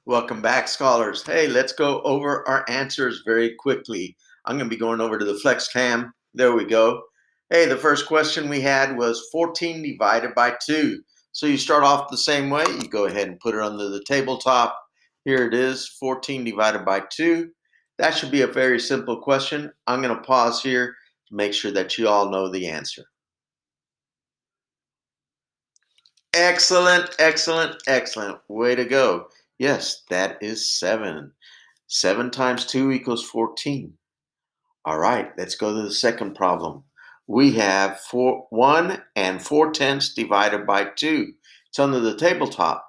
Welcome back, scholars. Hey, let's go over our answers very quickly. I'm going to be going over to the flex cam. There we go. Hey, the first question we had was 14 divided by 2. So you start off the same way. You go ahead and put it under the tabletop. Here it is, 14 divided by 2. That should be a very simple question. I'm going to pause here to make sure that you all know the answer. Excellent, excellent, excellent. Way to go. Yes, that is 7. 7 times 2 equals 14. All right, let's go to the second problem. We have 1 and 4/10 divided by 2. It's under the tabletop.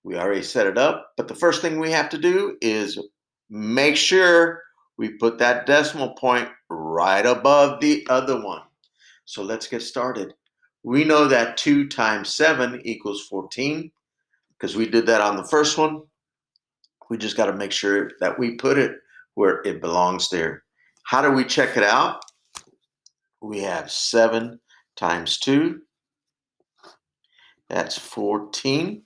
We already set it up, but the first thing we have to do is make sure we put that decimal point right above the other one. So let's get started. We know that 2 times 7 equals 14 because we did that on the first one. We just got to make sure that we put it where it belongs there. How do we check it out? We have 7 times 2. That's 14.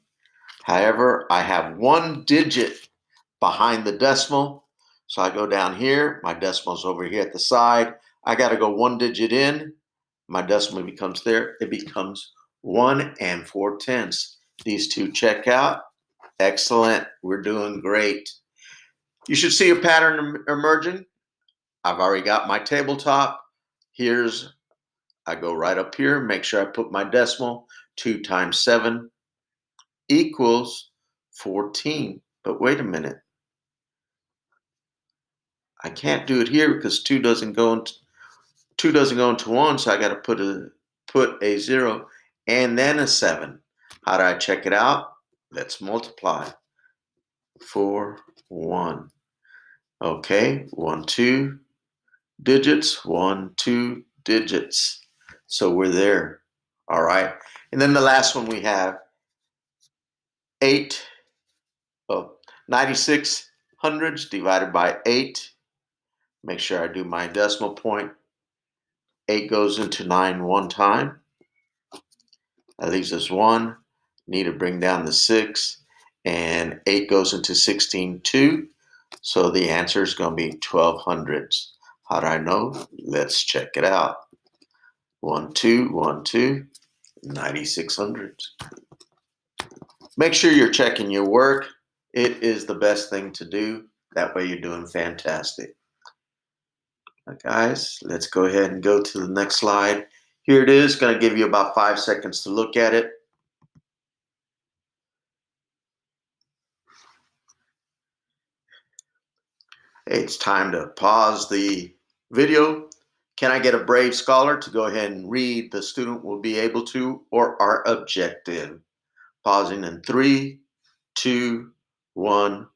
However, I have one digit behind the decimal. So I go down here. My decimal's over here at the side. I got to go one digit in. My decimal becomes there. It becomes 1 and 4/10. These two check out. Excellent. We're doing great. You should see a pattern emerging. I've already got my tabletop. I go right up here, make sure I put my decimal. 2 times 7 equals 14. But wait a minute. I can't do it here because 2 doesn't go into 1, so I got to put a 0 and then a 7. How do I check it out? Let's multiply. 4, 1. Okay, 1, 2 digits, 1, 2 digits. So we're there. All right. And then the last one we have 96 hundredths divided by 8. Make sure I do my decimal point. 8 goes into 9 one time. That leaves us 1. Need to bring down the 6. And 8 goes into 16 2. So the answer is going to be 12 hundredths. How do I know? Let's check it out. 1, 2, 1, 2, 96 hundredths. Make sure you're checking your work. It is the best thing to do. That way you're doing fantastic. Now guys, let's go ahead and go to the next slide. Here it is. Going to give you about 5 seconds to look at it. It's time to pause the video. Can I get a brave scholar to go ahead and read the student will be able to or our objective? Pausing in 3, 2, 1.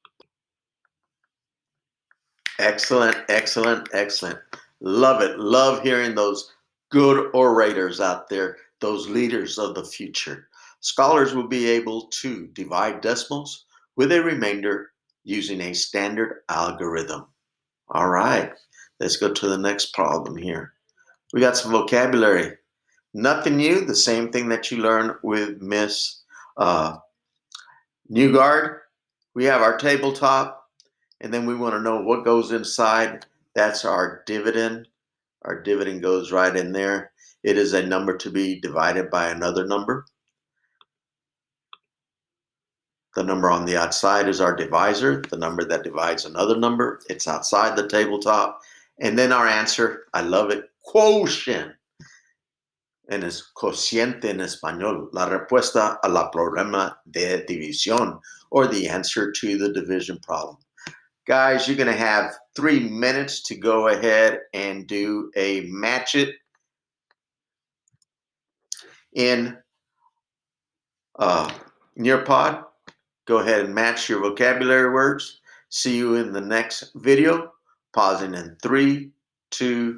Excellent, excellent, excellent. Love it. Love hearing those good orators out there, those leaders of the future. Scholars will be able to divide decimals with a remainder using a standard algorithm. All right, let's go to the next problem here. We got some vocabulary. Nothing new, the same thing that you learned with Miss Newgard. We have our tabletop, and then we want to know what goes inside. That's our dividend. Our dividend goes right in there. It is a number to be divided by another number. The number on the outside is our divisor, the number that divides another number. It's outside the tabletop. And then our answer, I love it, quotient. En es cociente en español, la respuesta a la problema de división, or the answer to the division problem. Guys, you're going to have 3 minutes to go ahead and do a match it in Nearpod. Go ahead and match your vocabulary words. See you in the next video. Pausing in 3, 2,